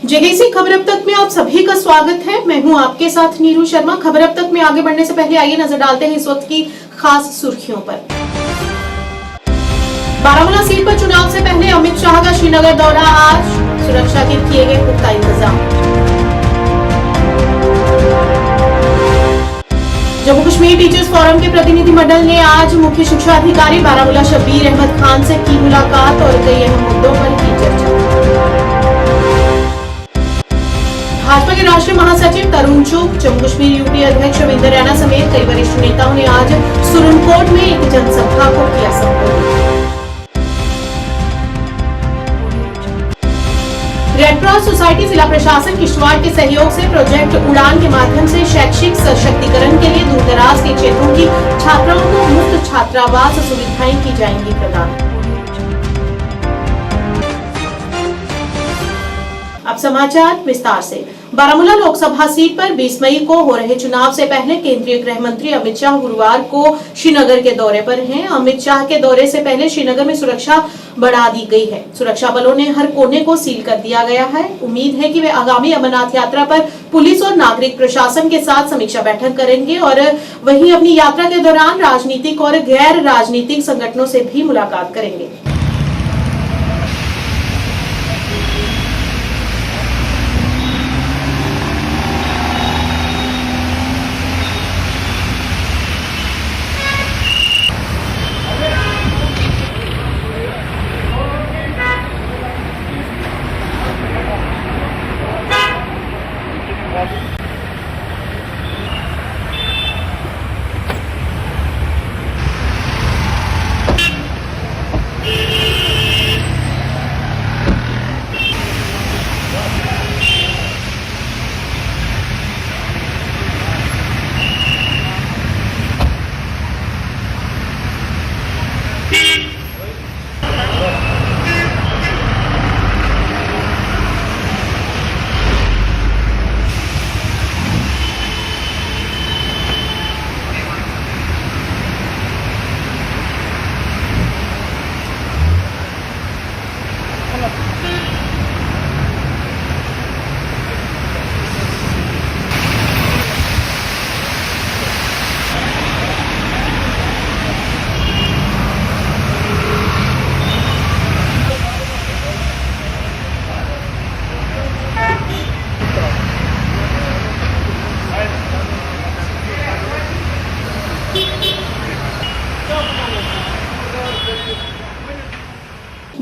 JDC खबर अब तक में आप सभी का स्वागत है। मैं हूं आपके साथ नीरू शर्मा। खबर अब तक में आगे बढ़ने से पहले आइए नजर डालते हैं इस वक्त की खास सुर्खियों पर। बारामूला सीट पर चुनाव से पहले अमित शाह का श्रीनगर दौरा आज, सुरक्षा के किए गए पुख्ता इंतजाम। जम्मू कश्मीर टीचर्स फोरम के प्रतिनिधिमंडल ने आज मुख्य शिक्षा अधिकारी बारामूला शब्बीर अहमद खान से की मुलाकात और कई अहम मुद्दों पर की चर्चा। भाजपा के राष्ट्रीय महासचिव तरुण चुग, जम्मू कश्मीर यूपी अध्यक्ष रविंद्र रैना समेत कई वरिष्ठ नेताओं ने आज सुरनकोट में एक जनसभा को किया संबोधित। रेड क्रॉस सोसाइटी जिला प्रशासन किश्तवाड़ के सहयोग से प्रोजेक्ट उड़ान के माध्यम से शैक्षिक सशक्तिकरण के लिए दूरदराज के क्षेत्रों की छात्राओं को मुफ्त छात्रावास सुविधाएं की जाएंगी प्रदान। अब समाचार विस्तार से। बारामूला लोकसभा सीट पर 20 मई को हो रहे चुनाव से पहले केंद्रीय गृह मंत्री अमित शाह गुरुवार को श्रीनगर के दौरे पर हैं। अमित शाह के दौरे से पहले श्रीनगर में सुरक्षा बढ़ा दी गई है। सुरक्षा बलों ने हर कोने को सील कर दिया गया है। उम्मीद है कि वे आगामी अमरनाथ यात्रा पर पुलिस और नागरिक प्रशासन के साथ समीक्षा बैठक करेंगे और वहीं अपनी यात्रा के दौरान राजनीतिक और गैर राजनीतिक संगठनों से भी मुलाकात करेंगे।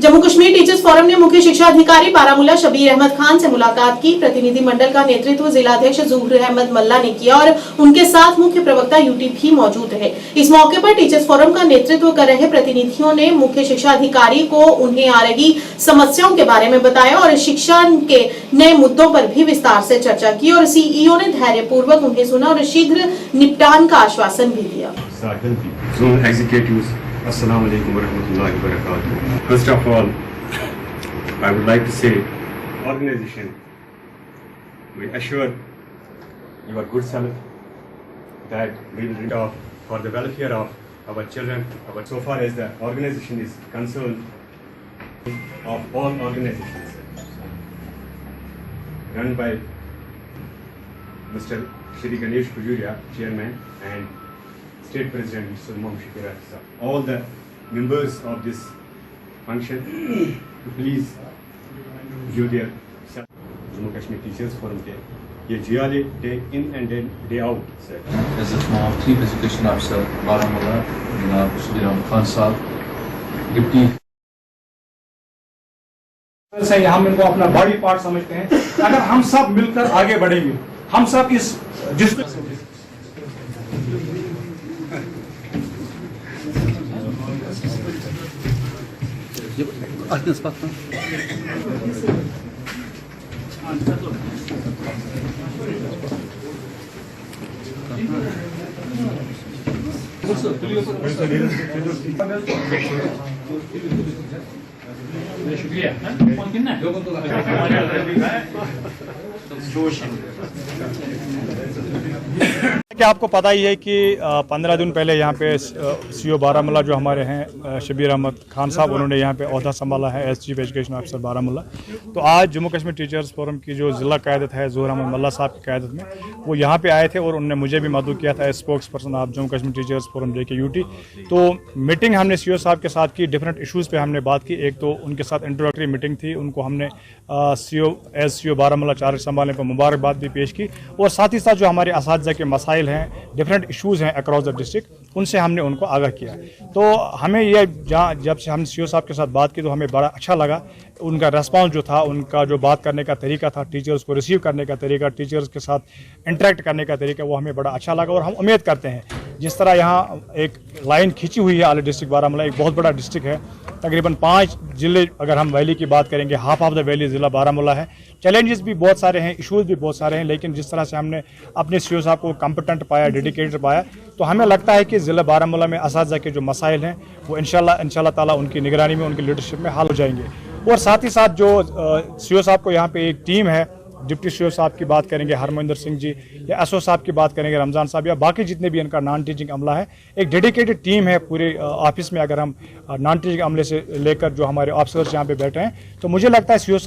जम्मू कश्मीर टीचर्स फोरम ने मुख्य शिक्षा अधिकारी बारामूला शब्बीर अहमद खान से मुलाकात की। प्रतिनिधिमंडल का नेतृत्व जिलाध्यक्ष जुहर अहमद मल्ला ने किया और उनके साथ मुख्य प्रवक्ता यूटी भी मौजूद रहे। इस मौके पर टीचर्स फोरम का नेतृत्व कर रहे प्रतिनिधियों ने मुख्य शिक्षा अधिकारी को उन्हें आ रही समस्याओं के बारे में बताया और शिक्षा के नए मुद्दों पर भी विस्तार से चर्चा की और सीईओ ने धैर्यपूर्वक उन्हें सुना और शीघ्र निपटान का आश्वासन भी दिया। Assalamu alaikum warahmatullahi wabarakatuh. First of all, I would like to say, organization, we assure your good self that we will read off for the welfare of our children. So far as the organization is concerned, of all organizations run by Mr. Shri Ganesh Pujuria, Chairman, and State President Mr. Mohammed Shakir Afza. All the members of this function, please give their Jammu Kashmir Teachers Forum के ये जियाले day in and day out sir. As of now, Chief Education Officer Baramula, Shri Ram Khan Sahab, Deputy से हम इनको अपना body part समझते हैं। अगर हम सब मिलकर आगे बढ़ेंगे, हम सब इस जिस कि आपको पता ही है कि 15 दिन पहले यहाँ पे सीओ बारामूला जो हमारे हैं शबीर अहमद खान साहब, उन्होंने यहाँ पे ओहदा संभाला है as chief education officer Baramulla. तो आज जम्मू कश्मीर टीचर्स फोरम की जो ज़िला क़यादत है ज़ोहर अहमद मल्ला साहब की क़यादत में, वो यहाँ पे आए थे और उन्होंने मुझे भी मदऊ किया था as spokesperson of Jammu Kashmir teachers forum JKUT। तो मीटिंग हमने सीओ साहब के साथ की, डिफरेंट इशूज़ पे हमने बात की। एक तो उनके साथ इंट्रोडक्टरी मीटिंग थी, उनको हमने सीओ बारामूला चार्ज संभालने पर मुबारकबाद भी पेश की, और साथ ही साथ जो हमारे असातिज़ा के मसाइल हैं, डिफरेंट इश्यूज़ हैं अक्रॉस द डिस्ट्रिक्ट, उनसे हमने उनको आगाह किया। तो हमें ये जब से हम सीओ साहब के साथ बात की तो हमें बड़ा अच्छा लगा। उनका रेस्पॉन्स जो था, उनका जो बात करने का तरीका था, टीचर्स को रिसीव करने का तरीका, टीचर्स के साथ इंटरेक्ट करने का तरीका, वो हमें बड़ा अच्छा लगा। और हम उम्मीद करते हैं जिस तरह यहाँ एक लाइन खींची हुई है आले डिस्ट्रिक्ट बारामूला, एक बहुत बड़ा डिस्ट्रिक्ट है, तकरीबन 5 ज़िले, अगर हम वैली की बात करेंगे हाफ ऑफ द वैली ज़िला बारामूला है। चैलेंजेस भी बहुत सारे हैं, इश्यूज़ भी बहुत सारे हैं, लेकिन जिस तरह से हमने अपने सीओ साहब को कॉम्पिटेंट पाया, डेडिकेटेड पाया, तो हमें लगता है कि ज़िला बारामूला में असातिज़ा के जो मसाइल हैं वो इंशाल्लाह ताला उनकी निगरानी में, उनकी लीडरशिप में हल हो जाएंगे। और साथ ही साथ जो सीओ साहब को यहाँ पे एक टीम है, डिप्टी सीओ साहब की बात करेंगे हरमंदर सिंह जी, या एसओ साहब की बात करेंगे रमज़ान साहब, या बाकी जितने भी इनका नॉन टीचिंग अमला है, एक डेडिकेटेड टीम है पूरे ऑफिस में। अगर हम नॉन टीचिंग अमले से लेकर जो हमारे ऑफिसर्स यहाँ पे बैठे हैं, तो मुझे लगता है सीओ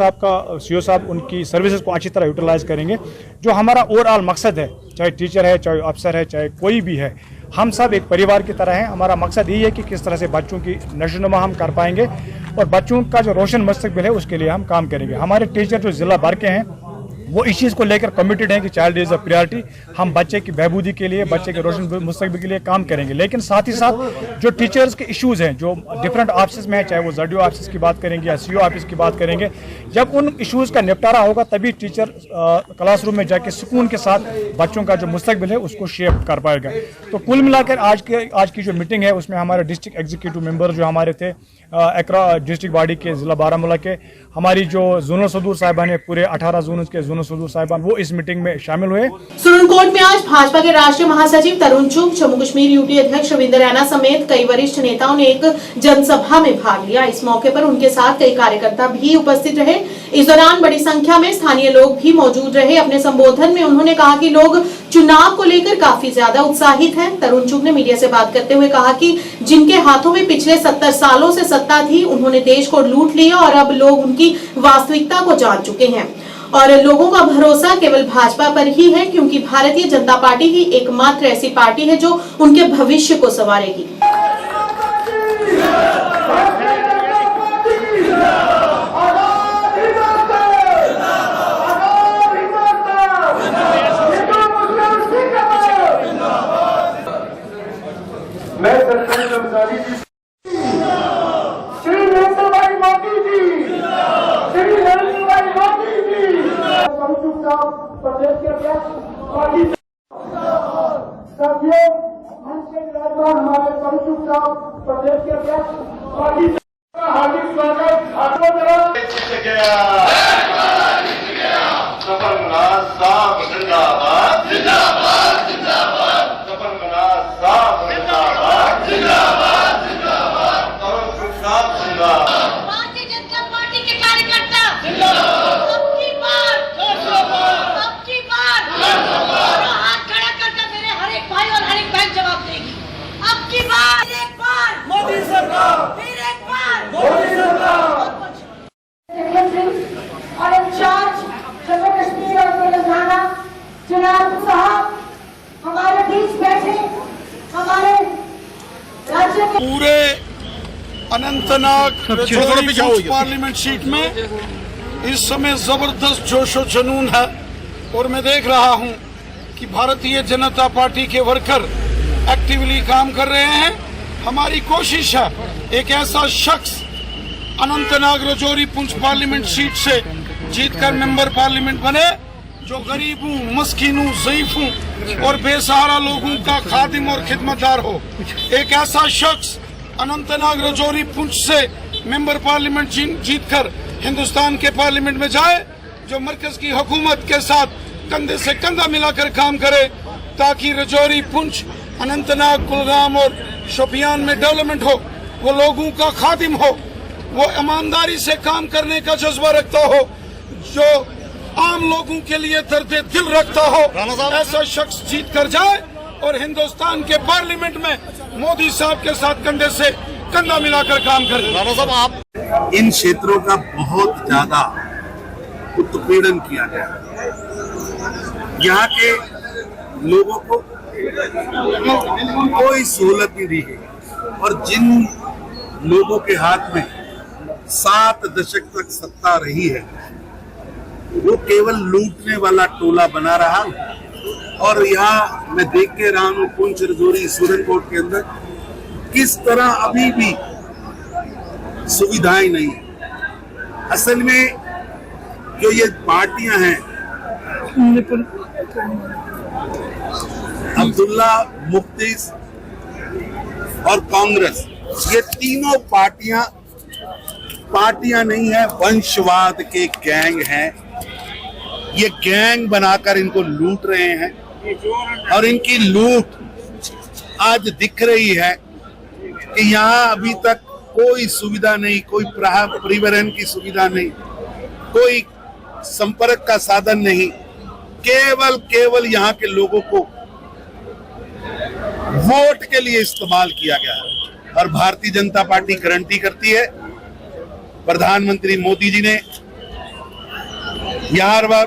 साहब उनकी सर्विसेज को अच्छी तरह यूटिलाइज़ करेंगे। जो हमारा ओवरऑल मकसद है, चाहे टीचर है, चाहे अफसर है, चाहे कोई भी है, हम सब एक परिवार की तरह हैं। हमारा मकसद यही है कि किस तरह से बच्चों की नशोनुमा हम कर पाएंगे और बच्चों का जो रोशन मुस्तकबिल है उसके लिए हम काम करेंगे। हमारे टीचर जो ज़िला भर के हैं वो इस चीज़ को लेकर कमिटेड हैं कि चाइल्ड इज़ अ प्रायोरिटी, हम बच्चे की बहबूदी के लिए, बच्चे के रोशन मुस्तकबिल के लिए काम करेंगे। लेकिन साथ ही साथ जो टीचर्स के इश्यूज़ हैं, जो डिफरेंट ऑफिस में है, चाहे वो ZDO ऑफिस की बात करेंगे या CO ऑफिस की बात करेंगे, जब उन इश्यूज़ का निपटारा होगा तभी टीचर क्लासरूम में जाके सुकून के साथ बच्चों का जो मुस्तकबिल है उसको शेप कर पाएगा। तो कुल मिलाकर आज की जो मीटिंग है उसमें हमारे डिस्ट्रिक्ट एग्जीक्यूटिव मेंबर जो हमारे थे डिस्ट्रिक्ट बॉडी के ज़िला बारामूला के, हमारी जो जोनल सदूर साहिबान है, पूरे 18 जोनल के जोनल सदूर साहिबान, वो इस मीटिंग में शामिल हुए। सुरनकोट में आज भाजपा के राष्ट्रीय महासचिव तरुण चुग, जम्मू कश्मीर UT अध्यक्ष रविंद्र रैना समेत कई वरिष्ठ नेताओं ने एक जनसभा में भाग लिया। इस मौके पर उनके साथ कई कार्यकर्ता भी उपस्थित रहे। इस दौरान बड़ी संख्या में स्थानीय लोग भी मौजूद रहे। अपने संबोधन में उन्होंने कहा कि लोग चुनाव को लेकर काफी ज्यादा उत्साहित हैं। तरुण चुग ने मीडिया से बात करते हुए कहा कि जिनके हाथों में पिछले 70 सालों से सत्ता थी, उन्होंने देश को लूट लिया और अब लोग उनकी वास्तविकता को जान चुके हैं और लोगों का भरोसा केवल भाजपा पर ही है, क्योंकि भारतीय जनता पार्टी ही एकमात्र ऐसी पार्टी है जो उनके भविष्य को संवारेगी। प्रदेश के हमारे परिचुप साहब प्रदेश के अध्यक्ष, हार्दिक स्वागत। भारतीय जनता पार्टी के कार्यकर्ता अब की बार हाथ खड़ा करके मेरे हर एक भाई और हर एक बहन जवाब देगी। अब की बार एक बार मोदी सरकार, फिर एक बार मोदी सरकार। और इंचार्ज जम्मू कश्मीर और तेलंगाना जनाब साहब हमारे बीच बैठे, हमारे राज्य के पूरे अनंतनाग पार्लियामेंट सीट में इस समय जबरदस्त जोशो जुनून है और मैं देख रहा हूं कि भारतीय जनता पार्टी के वर्कर एक्टिवली काम कर रहे हैं। हमारी कोशिश है एक ऐसा शख्स अनंतनाग रजौरी पुंछ पार्लियामेंट सीट से जीतकर मेंबर पार्लियामेंट बने जो गरीबों, मस्कीनों, ज़ईफों और बेसहारा लोगों का खादिम और खिदमतदार हो। एक ऐसा शख्स अनंतनाग रजौरी पुंछ से मेंबर पार्लियामेंट जीतकर हिंदुस्तान के पार्लियामेंट में जाए, जो मरकज की हुकूमत के साथ कंधे से कंधा मिलाकर काम करे ताकि रजौरी, पुंछ, अनंतनाग, कुलगाम और शोपियान में डेवलपमेंट हो। वो लोगों का खादिम हो, वो ईमानदारी से काम करने का जज्बा रखता हो, जो आम लोगों के लिए दर्द दिल रखता हो, ऐसा शख्स जीत कर जाए और हिंदुस्तान के पार्लियामेंट में मोदी साहब के साथ कंधे से कंधा मिलाकर काम करे। राणा साहब, आप इन क्षेत्रों का बहुत ज्यादा उत्पीड़न किया गया, यहाँ के लोगों को कोई सहूलत नहीं दी गई और जिन लोगों के हाथ में 7 दशक तक सत्ता रही है वो केवल लूटने वाला टोला बना रहा। और यहाँ मैं देख के रहा हूँ पुंछ, रजौरी, सुरनकोट के अंदर किस तरह अभी भी सुविधाएं नहीं है। असल में जो ये पार्टियां हैं, अब्दुल्ला, मुफ्ती और कांग्रेस, ये तीनों पार्टियां नहीं है, वंशवाद के गैंग हैं। ये गैंग बनाकर इनको लूट रहे हैं और इनकी लूट आज दिख रही है कि यहाँ अभी तक कोई सुविधा नहीं, कोई परिवहन की सुविधा नहीं, कोई संपर्क का साधन नहीं। केवल यहाँ के लोगों को वोट के लिए इस्तेमाल किया गया है। और भारतीय जनता पार्टी गारंटी करती है, प्रधानमंत्री मोदी जी ने हर बार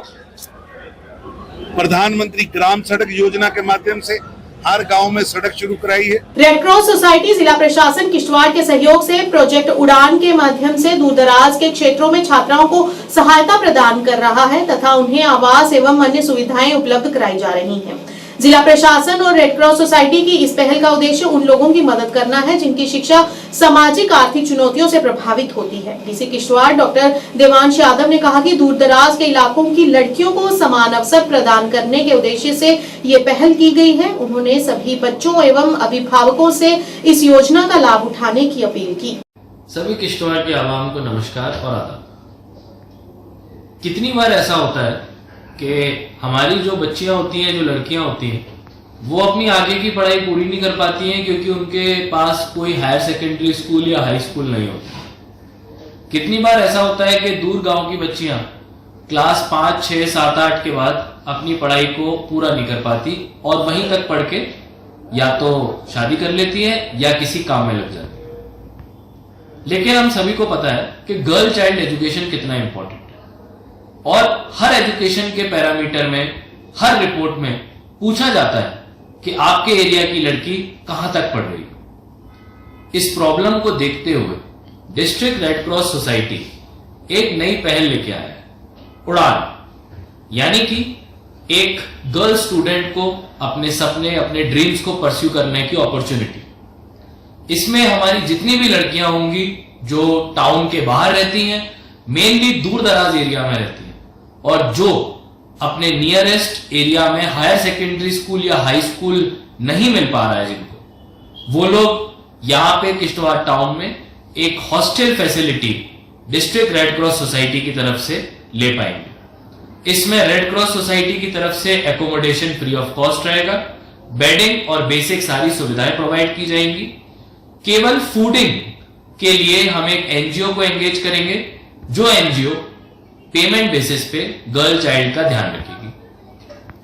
प्रधानमंत्री ग्राम सड़क योजना के माध्यम से हर गांव में सड़क शुरू कराई है। रेड क्रॉस सोसाइटी जिला प्रशासन किश्तवाड़ के सहयोग से प्रोजेक्ट उड़ान के माध्यम से दूरदराज के क्षेत्रों में छात्राओं को सहायता प्रदान कर रहा है तथा उन्हें आवास एवं अन्य सुविधाएं उपलब्ध कराई जा रही हैं। जिला प्रशासन और रेड क्रॉस सोसाइटी की इस पहल का उद्देश्य उन लोगों की मदद करना है जिनकी शिक्षा सामाजिक आर्थिक चुनौतियों से प्रभावित होती है। डीसी किश्तवाड़ डॉक्टर देवांश यादव ने कहा कि दूरदराज के इलाकों की लड़कियों को समान अवसर प्रदान करने के उद्देश्य से ये पहल की गई है। उन्होंने सभी बच्चों एवं अभिभावकों से इस योजना का लाभ उठाने की अपील की। सभी किश्तवाड़ के आवाम को नमस्कार और आदाब। कितनी बार ऐसा होता है कि हमारी जो बच्चियां होती हैं, जो लड़कियां होती हैं, वो अपनी आगे की पढ़ाई पूरी नहीं कर पाती हैं क्योंकि उनके पास कोई हायर सेकेंडरी स्कूल या हाई स्कूल नहीं होता। कितनी बार ऐसा होता है कि दूर गांव की बच्चियां क्लास 5, 6, 7, 8 के बाद अपनी पढ़ाई को पूरा नहीं कर पाती और वहीं तक पढ़ के या तो शादी कर लेती है या किसी काम में लग जाती है। लेकिन हम सभी को पता है कि गर्ल चाइल्ड एजुकेशन कितना इंपॉर्टेंट है और हर एजुकेशन के पैरामीटर में, हर रिपोर्ट में पूछा जाता है कि आपके एरिया की लड़की कहां तक पढ़ रही है। इस प्रॉब्लम को देखते हुए डिस्ट्रिक्ट रेड क्रॉस सोसाइटी एक नई पहल लेके आया है, उड़ान, यानी कि एक गर्ल स्टूडेंट को अपने सपने, अपने ड्रीम्स को परस्यू करने की अपॉर्चुनिटी। इसमें हमारी जितनी भी लड़कियां होंगी जो टाउन के बाहर रहती हैं, मेनली दूर दराज एरिया में रहती हैं और जो अपने नियरेस्ट एरिया में हायर सेकेंडरी स्कूल या हाई स्कूल नहीं मिल पा रहा है जिनको, वो लोग यहाँ पे किश्तवाड़ टाउन में एक hostel facility district red cross society की तरफ से ले पाएंगे। इसमें रेड क्रॉस सोसाइटी की तरफ से एकोमोडेशन फ्री ऑफ कॉस्ट रहेगा, बेडिंग और बेसिक सारी सुविधाएं प्रोवाइड की जाएंगी। केवल फूडिंग के लिए हम एक एनजीओ को एंगेज करेंगे जो एनजीओ पेमेंट बेसिस पे गर्ल चाइल्ड का ध्यान रखेगी।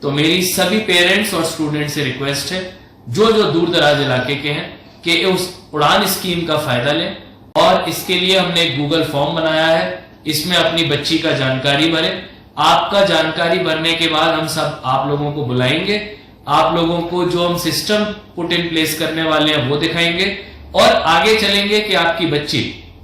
तो मेरी सभी पेरेंट्स और स्टूडेंट से रिक्वेस्ट है जो दूर दराज इलाके के हैं कि उस उड़ान स्कीम का फायदा लें और इसके लिए हमने एक गूगल फॉर्म बनाया है। इसमें अपनी बच्ची का जानकारी भरें। आपका जानकारी भरने के बाद हम सब आप लोगों को बुलाएंगे, आप लोगों को जो हम सिस्टम पुट इन प्लेस करने वाले हैं वो दिखाएंगे और आगे चलेंगे कि आपकी बच्ची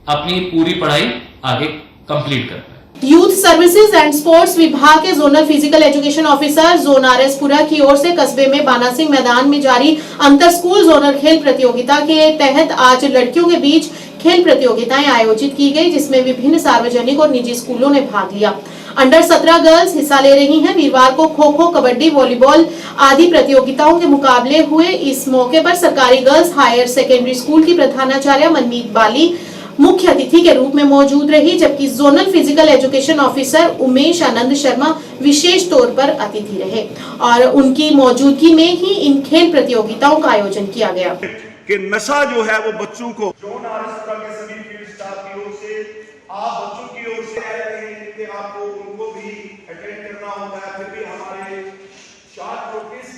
अपनी पूरी पढ़ाई आगे कंप्लीट कर पाए। यूथ सर्विसेज एंड स्पोर्ट्स विभाग के zonal physical education officer zone RS Pura की ओर से कस्बे में बाना सिंह मैदान में जारी अंतर स्कूल जोनल खेल प्रतियोगिता के तहत आज लड़कियों के बीच खेल प्रतियोगिताएं आयोजित की गई, जिसमें विभिन्न सार्वजनिक और निजी स्कूलों ने भाग लिया। अंडर 17 गर्ल्स हिस्सा ले रही हैं। वीरवार को खो खो, कबड्डी, वॉलीबॉल आदि प्रतियोगिताओं के मुकाबले हुए। इस मौके पर सरकारी गर्ल्स हायर सेकेंडरी स्कूल की प्रधानाचार्य मनमीत बाली मुख्य अतिथि के रूप में मौजूद रही, जबकि zonal physical education officer Umesh Anand Sharma विशेष तौर पर अतिथि रहे और उनकी मौजूदगी में ही इन खेल प्रतियोगिताओं का आयोजन किया गया। कि नशा जो है वो बच्चों को जोन आरएसपुरा के सभी फील्ड स्टाफ की ओर से, आप बच्चों की ओर से आए हैं कि आपको उनको भी अटेंड करना होता है, फिर भी हमारे शॉर्ट नोटिस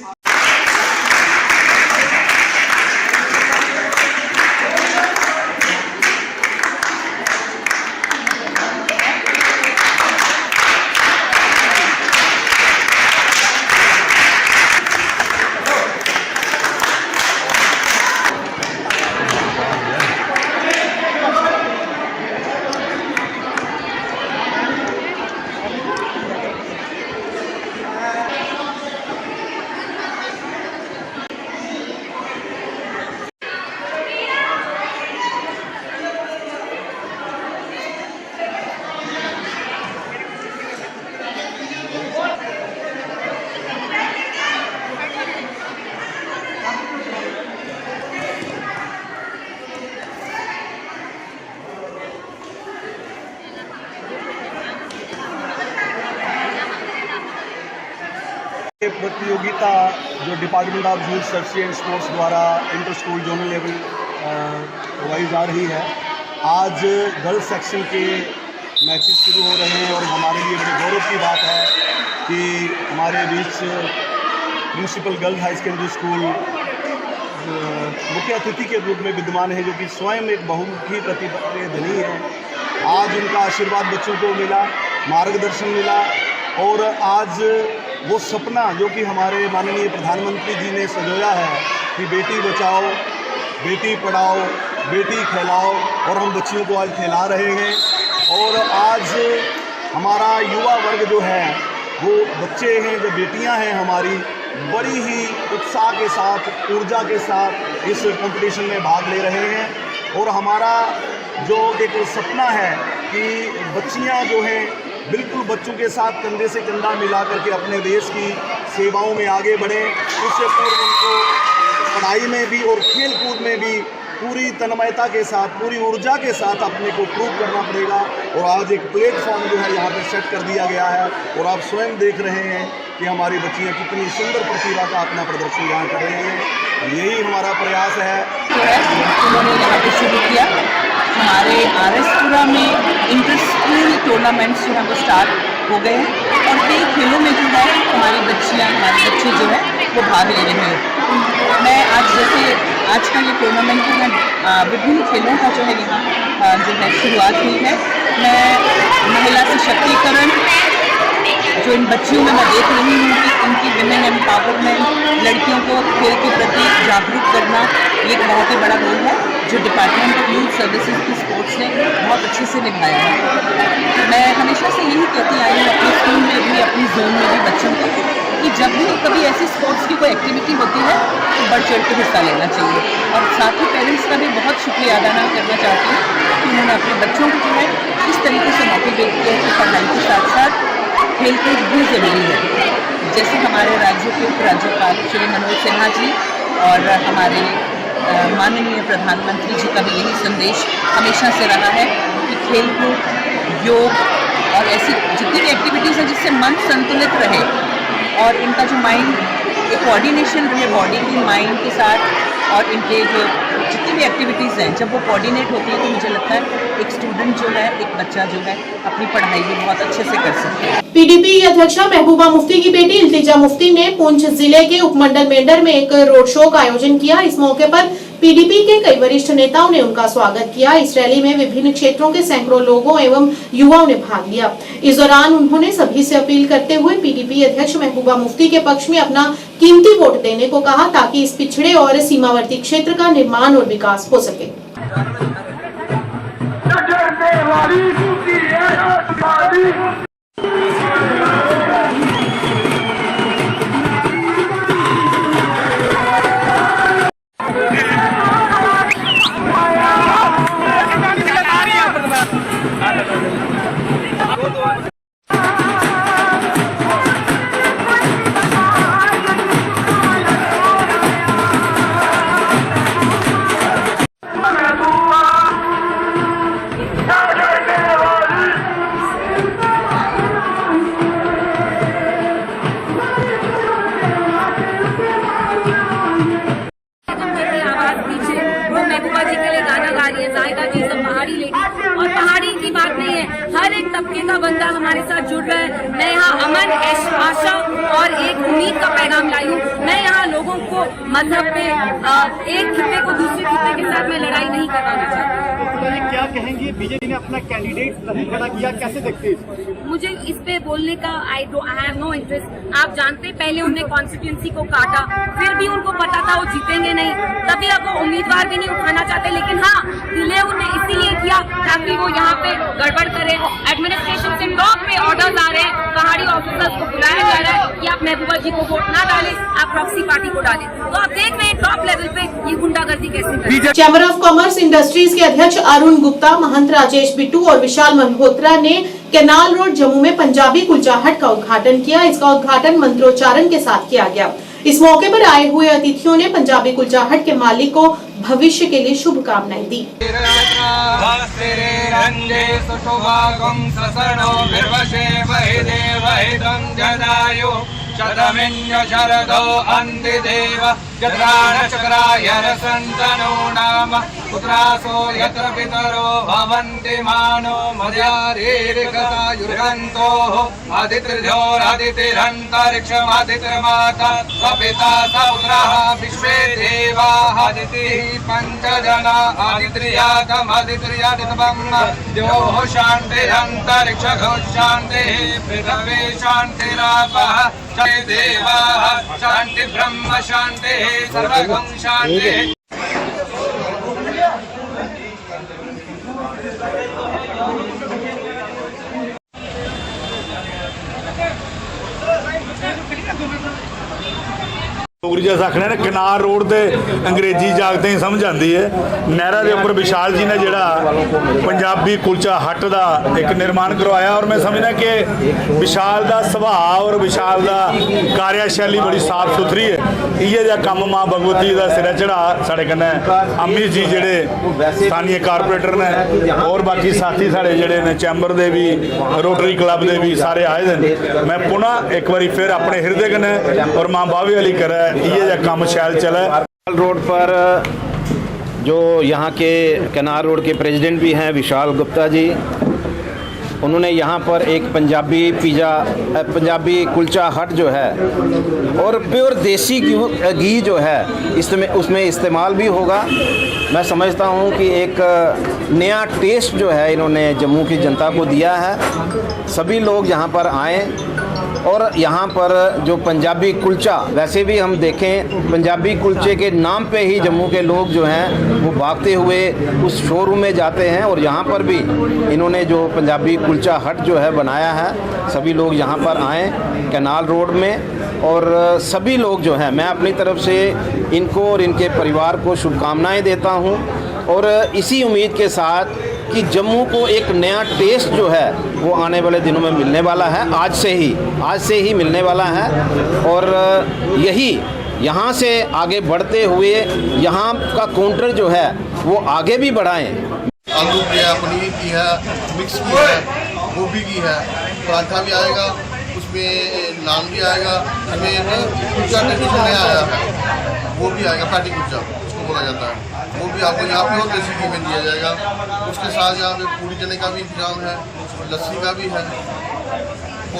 प्रतियोगिता जो department of youth service and sports द्वारा inter school zonal level wise आ रही है। आज गर्ल्स सेक्शन के मैचेस शुरू हो रहे हैं और हमारे लिए बड़े गौरव की बात है कि हमारे बीच principal girls high secondary school मुख्य अतिथि के रूप में विद्यमान है, जो कि स्वयं एक बहुमुखी प्रतिभा के धनी है। आज उनका आशीर्वाद बच्चों को मिला, मार्गदर्शन मिला और आज वो सपना जो कि हमारे माननीय प्रधानमंत्री जी ने सजोया है कि बेटी बचाओ, बेटी पढ़ाओ, बेटी खिलाओ, और हम बच्चियों को आज खिला रहे हैं। और आज हमारा युवा वर्ग जो है वो बच्चे हैं, जो बेटियां हैं हमारी, बड़ी ही उत्साह के साथ, ऊर्जा के साथ इस कंपटीशन में भाग ले रहे हैं। और हमारा जो एक सपना है कि बच्चियां जो हैं बिल्कुल बच्चों के साथ कंधे से कंधा मिला करके अपने देश की सेवाओं में आगे बढ़ें। उससे पूर्व उनको पढ़ाई में भी और खेल कूद में भी पूरी तन्मयता के साथ, पूरी ऊर्जा के साथ अपने को प्रूव करना पड़ेगा। और आज एक प्लेटफॉर्म जो है यहाँ पे सेट कर दिया गया है और आप स्वयं देख रहे हैं कि हमारी बच्चियाँ कितनी सुंदर प्रतिभा का अपना प्रदर्शन यहाँ कर रही हैं। यही हमारा प्रयास है। उन्होंने यहाँ पे शुरू किया। हमारे आरएसपुरा में इंटर स्कूल टूर्नामेंट्स जो है वो स्टार्ट हो गए हैं और कई खेलों में जो है हमारी बच्चियाँ, हमारे बच्चे जो है वो भाग ले रहे हैं। मैं आज जैसे आज का ये टूर्नामेंट है, विभिन्न खेलों का जो है यहाँ जो है शुरुआत हुई है। मैं महिला सशक्तिकरण जो इन बच्चियों में मैं देख रही हूँ कि उनकी विमेन एम्पावरमेंट, लड़कियों को खेल के प्रति जागरूक करना, ये एक बहुत ही बड़ा रोल है जो डिपार्टमेंट ऑफ यूथ सर्विसेज की स्पोर्ट्स ने बहुत अच्छे से निभाया है। मैं हमेशा से यही कहती आई हूँ अपने स्कूल में भी, अपनी जोन में भी बच्चों को, कि जब भी कभी ऐसी स्पोर्ट्स की कोई एक्टिविटी होती है तो बढ़ चढ़ के हिस्सा लेना चाहिए। और साथ ही पेरेंट्स का भी बहुत शुक्रिया अदा करना चाहती हूँ कि उन्होंने अपने बच्चों को जो है इस तरीके से मोटिवेट किया कि पढ़ाई के साथ साथ खेलकूद भी ज़रूरी है। जैसे हमारे राज्य के उपराज्यपाल श्री मनोज सिन्हा जी और हमारे माननीय प्रधानमंत्री जी का भी यही संदेश हमेशा से रहा है कि खेलकूद, योग और ऐसी जितनी भी एक्टिविटीज़ हैं जिससे मन संतुलित रहे और इनका जो माइंड, एक कोऑर्डिनेशन रहे बॉडी की माइंड के साथ, और इनके जो जितनी भी एक्टिविटीज़ हैं जब वो कोऑर्डिनेट होती है तो मुझे लगता है एक स्टूडेंट जो है, एक बच्चा जो है अपनी पढ़ाई भी बहुत अच्छे से कर सकता है। पीडीपी अध्यक्षा महबूबा मुफ्ती की बेटी इल्तिजा मुफ्ती ने पुंछ जिले के उपमंडल मेंढर में एक रोड शो का आयोजन किया। इस मौके पर पीडीपी के कई वरिष्ठ नेताओं ने उनका स्वागत किया। इस रैली में विभिन्न क्षेत्रों के सैकड़ों लोगों एवं युवाओं ने भाग लिया। इस दौरान उन्होंने सभी से अपील करते हुए पीडीपी अध्यक्ष महबूबा मुफ्ती के पक्ष में अपना कीमती वोट देने को कहा, ताकि इस पिछड़े और सीमावर्ती क्षेत्र का निर्माण और विकास हो सके। जय जय बात नहीं है, हर एक तबके का बंदा हमारे साथ जुड़ रहा है। मैं यहाँ अमन, आशा और एक उम्मीद का पैगाम लाई हूँ। मैं यहाँ लोगों को मजहब पे एक खिते को दूसरे खिते के साथ में लड़ाई नहीं करवाना चाहती। क्या कहेंगे, बीजेपी ने अपना कैंडिडेट नहीं खड़ा किया, कैसे देखते हैं? मुझे इस पे बोलने का आई हैव नो इंटरेस्ट। आप जानते पहले उनने कॉन्स्टिट्यूंसी को काटा, फिर भी उनको पता था वो जीतेंगे नहीं, तभी अब वो उम्मीदवार भी नहीं उठाना चाहते। लेकिन हाँ, डिले उनने इसीलिए किया ताकि वो यहाँ पे गड़बड़ करे। एडमिनिस्ट्रेशन से टॉप पे ऑर्डर्स आ रहे हैं, पहाड़ी ऑफिसर्स को बुलाया जा रहा है कि आप महबूबा जी को वोट ना डालें, आप प्रॉक्सी पार्टी को डालें। तो आप देख रहे हैं टॉप लेवल पे ये गुंडागर्दी कैसे कर रही है। चैम्बर ऑफ कॉमर्स इंडस्ट्रीज के अध्यक्ष अरुण गुप्ता, महंत राजेश बिट्टू और विशाल मल्होत्रा ने कैनाल रोड जम्मू में पंजाबी कुलचा हट का उद्घाटन किया। इसका उद्घाटन मंत्रोच्चारण के साथ किया गया। इस मौके पर आए हुए अतिथियों ने पंजाबी कुलचा हट के मालिक को भविष्य के लिए शुभकामनाएं दी। शरदो अन्तिदेव चक्राय रसन्तनो नाम पुत्रासो यत्र पितरो भवन्ति मानो मर्यादेर्गतायुर्गन्तोः आदितिर्जोरादितिरन्तरिक्षमादितिर्माता सपिता सपुत्रः विश्वे देवाः आदितिः पञ्चजना आदित्रियातमदित्रियादितमम् द्योः शान्तिरन्तरिक्षगो शान्तिः पृथिवी शान्तिरापः देवाः शान्ति ब्रह्म शान्तिः सर्वगं शान्तिः। डोगरी जैसा आखना ना, किनार रोड ते अंग्रेजी जागते ही समझ आती है। नहरा के उपर विशाल जी ने जोड़ा पंजाबी कुलचा हट का एक निर्माण करवाया और मैं समझना कि विशाल का सुभाव और विशाल का कार्यशैली बड़ी साफ सुथरी है। इयै जिहा काम माँ भगवती का सिरा चढ़ा साढ़े कन्नै अमित जी जोड़े स्थानीय कारपोरेटर ने और बाकी साथी साढ़े जोड़े ने चैंबर के भी रोटरी क्लब के भी सारे आए हैं। मैं पुनः एक बार फिर अपने हृदय कन्नै और माँ बावे वाली कर ये काम शैल चला। रोड पर जो यहाँ के कैनाल रोड के प्रेसिडेंट भी हैं विशाल गुप्ता जी, उन्होंने यहाँ पर एक पंजाबी कुलचा हट जो है और प्योर देसी घी जो है उसमें इस्तेमाल भी होगा। मैं समझता हूँ कि एक नया टेस्ट जो है इन्होंने जम्मू की जनता को दिया है। सभी लोग यहाँ पर आएँ और यहाँ पर जो पंजाबी कुलचा, वैसे भी हम देखें पंजाबी कुलचे के नाम पे ही जम्मू के लोग जो हैं वो भागते हुए उस शोरूम में जाते हैं और यहाँ पर भी इन्होंने जो पंजाबी कुलचा हट जो है बनाया है, सभी लोग यहाँ पर आएँ कैनाल रोड में। और सभी लोग जो हैं, मैं अपनी तरफ से इनको और इनके परिवार को शुभकामनाएँ देता हूँ और इसी उम्मीद के साथ कि जम्मू को एक नया टेस्ट जो है वो आने वाले दिनों में मिलने वाला है। आज से ही मिलने वाला है और यही यहाँ से आगे बढ़ते हुए यहाँ का काउंटर जो है वो आगे भी बढ़ाएं। आलू की है, पनीर की है, मिक्स की है, गोभी की है, पराठा भी आएगा, उसमें नान भी आएगा, उसमें कुलचा ट्रेडिशन नया आया है वो भी आएगा, पैटी कुलचा उसको बोला जाता है, वो भी आपको यहाँ पे और देसी घी में दिया जाएगा। उसके साथ यहाँ पे पूरी चने का भी इंतजाम है, लस्सी का भी है।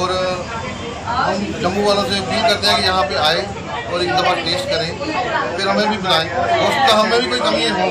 और हम जम्मू वालों से अपील करते हैं कि यहाँ पे आए और एक दफ़ा टेस्ट करें, फिर हमें भी बुलाएं। हो सकता हमें भी कोई कमी हो,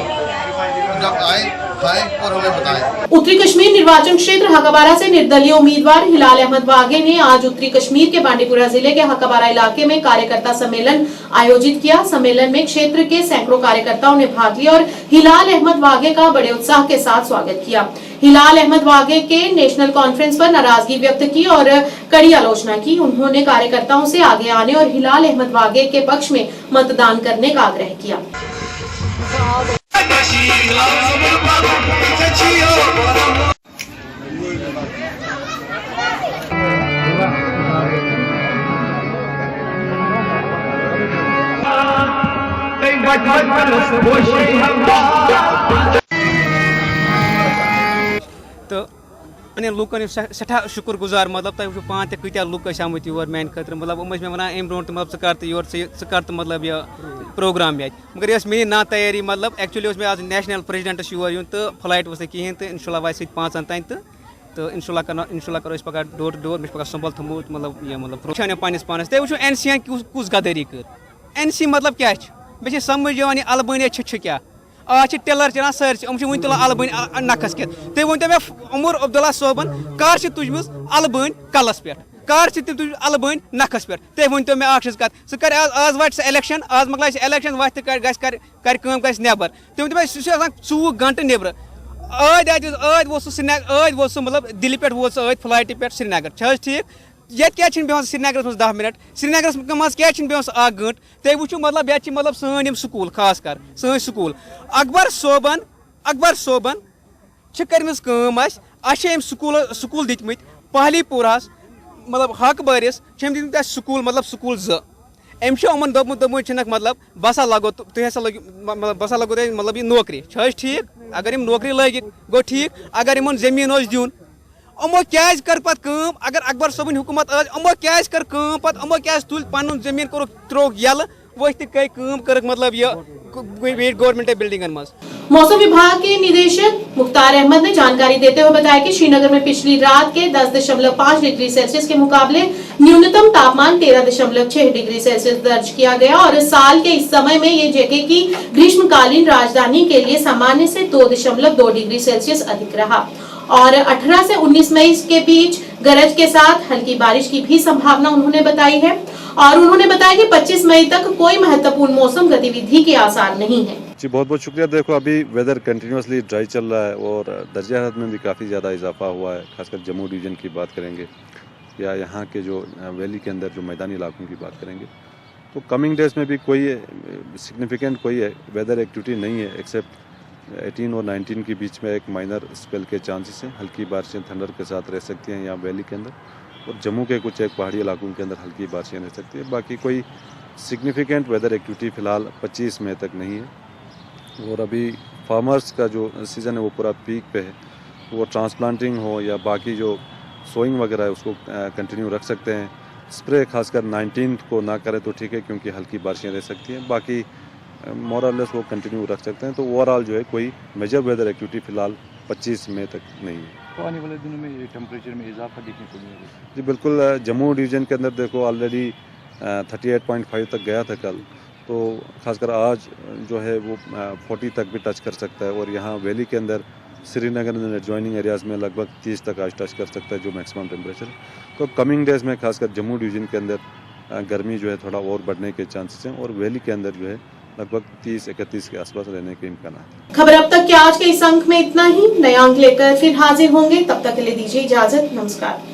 जब आए खाएं और हमें बताएं। उत्तरी कश्मीर निर्वाचन क्षेत्र हकाबारा से निर्दलीय उम्मीदवार हिलाल अहमद वागे ने आज उत्तरी कश्मीर के बांडीपुरा जिले के हकाबारा इलाके में कार्यकर्ता सम्मेलन आयोजित किया। सम्मेलन में क्षेत्र के सैकड़ों कार्यकर्ताओं ने भाग लिया और हिलाल अहमद वागे का बड़े उत्साह के साथ स्वागत किया। हिलाल अहमद वागे के नेशनल कॉन्फ्रेंस पर नाराजगी व्यक्त की और कड़ी आलोचना की। उन्होंने कार्यकर्ताओं से आगे आने और हिलाल अहमद वागे के पक्ष में मतदान करने का आग्रह किया। तो लूकन सठा शुक्र गुजार मतलब तुम वो पान कत्या लूक आमत योर मान खतर मतलब मे वन अम ब्रो मतलब कर योर कर मतलब यह प्रोग्राम ये मगर यह मे ना तैयारी मतलब एक्चुअली मे आज नेशनल प्रेसिडेंटस योर यून तो फ्लाइट वस कहें तो इंशाल्लाह वात 5 तान तो इंशाल्लाह करो पगह डोर टू डोर मे संबल थोमुत मतलब यह मतलब पानस पानस तुम वो एन सी कुछ गदारी कर एन सी मतलब क्या मे समझ यह अलबानिया क्या आज टेलर चलान सरसी वन तुलान अलबन नखस के तुम वन मे उमर अब्दुल्ला सोबन कर तुजम अलबन कलस पे कर तुज अलबन नखस पे तुम वन तो मे कत सह कर आज वाट इलेक्शन आज मकल इलेक्शन वत कर नबर तुम सह 24 घंटे नबर आद वो मतलब दिल्ली पे वो फ्लाइट पे श्रीनगर ठीक ये क्या बेहन श्रीनगर मज 10 मिनट श्रीनगर मज क्या बेहन 1 घंटे तुम वो मतलब ये मतलब सन स्कूल खास कर सन स्कूल अकबर सोबन कर्म स्कूल दितम पहलीपुरस मतलब हक बारिस दितम स्कूल मतलब स्कूल 2 अमन दोपन मतलब बसा लगो तुम हसा लग मतलब बसा लगो मतलब यह नौकरी ठीक अगर नौकरी लगित गो ठीक अगर इन जमीन दिन अमो क्या कर पम अगर अकबर सोबन हुकूमत अमो क्या कर पत अमो क्या तुल पन जमीन कोर त्रोक यल वथ कर मतलब यह गवर्नमेंट बिल्डिंगन मज। मौसम विभाग के निदेशक मुख्तार अहमद ने जानकारी देते हुए बताया कि श्रीनगर में पिछली रात के 10.5 डिग्री सेल्सियस के मुकाबले न्यूनतम तापमान 13.6 डिग्री सेल्सियस दर्ज किया गया और साल के इस समय में ये जगह की ग्रीष्मकालीन राजधानी के लिए सामान्य से 2.2 डिग्री सेल्सियस अधिक रहा और 18 से 19 मई के बीच गरज के साथ हल्की बारिश की भी संभावना उन्होंने बताई है और उन्होंने बताया कि 25 मई तक कोई महत्वपूर्ण मौसम गतिविधि के आसार नहीं है। जी बहुत बहुत शुक्रिया। देखो अभी वेदर कंटिन्यूसली ड्राई चल रहा है और दर्जा हरारत में भी काफ़ी ज़्यादा इजाफा हुआ है। खासकर जम्मू डिवीज़न की बात करेंगे या यहाँ के जो वैली के अंदर जो मैदानी इलाकों की बात करेंगे तो कमिंग डेज में भी कोई सिग्निफिकेंट कोई वेदर एक्टिविटी नहीं है एक्सेप्ट 18 और 19 के बीच में एक माइनर स्पेल के चांसेस हैं। हल्की बारिशें थंडर के साथ रह सकती हैं यहाँ वैली के अंदर और जम्मू के कुछ एक पहाड़ी इलाकों के अंदर हल्की बारिशें रह सकती है। बाकी कोई सिग्निफिकेंट वेदर एक्टिविटी फ़िलहाल 25 मई तक नहीं है और अभी फार्मर्स का जो सीज़न है वो पूरा पीक पे है। वो ट्रांसप्लांटिंग हो या बाकी जो सोइंग वगैरह है उसको कंटिन्यू रख सकते हैं। स्प्रे खासकर 19 को ना करें तो ठीक है क्योंकि हल्की बारिशें रह सकती हैं। बाकी मोरलेस वो कंटिन्यू रख सकते हैं। तो ओवरऑल जो है कोई मेजर वेदर एक्टिविटी फ़िलहाल 25 मई तक नहीं है। तो आने वाले दिनों में टेम्परेचर में इजाफा देखने को मिलेगा? जी बिल्कुल। जम्मू डिवीज़न के अंदर देखो ऑलरेडी 38.5 तक गया था कल, तो खासकर आज जो है वो 40 तक भी टच कर सकता है और यहाँ वैली के अंदर श्रीनगर एंड एडजॉइनिंग एरियाज़ में लगभग 30 तक आज टच कर सकता है जो मैक्सिमम टेम्परेचर। तो कमिंग डेज में खासकर जम्मू डिवीज़न के अंदर गर्मी जो है थोड़ा और बढ़ने के चांसेस हैं और वैली के अंदर जो है लगभग 30-31 के आसपास रहने के इम्कान है। खबर अब तक के आज के इस अंक में इतना ही। नया अंक लेकर फिर हाजिर होंगे, तब तक के लिए दीजिए इजाजत। नमस्कार।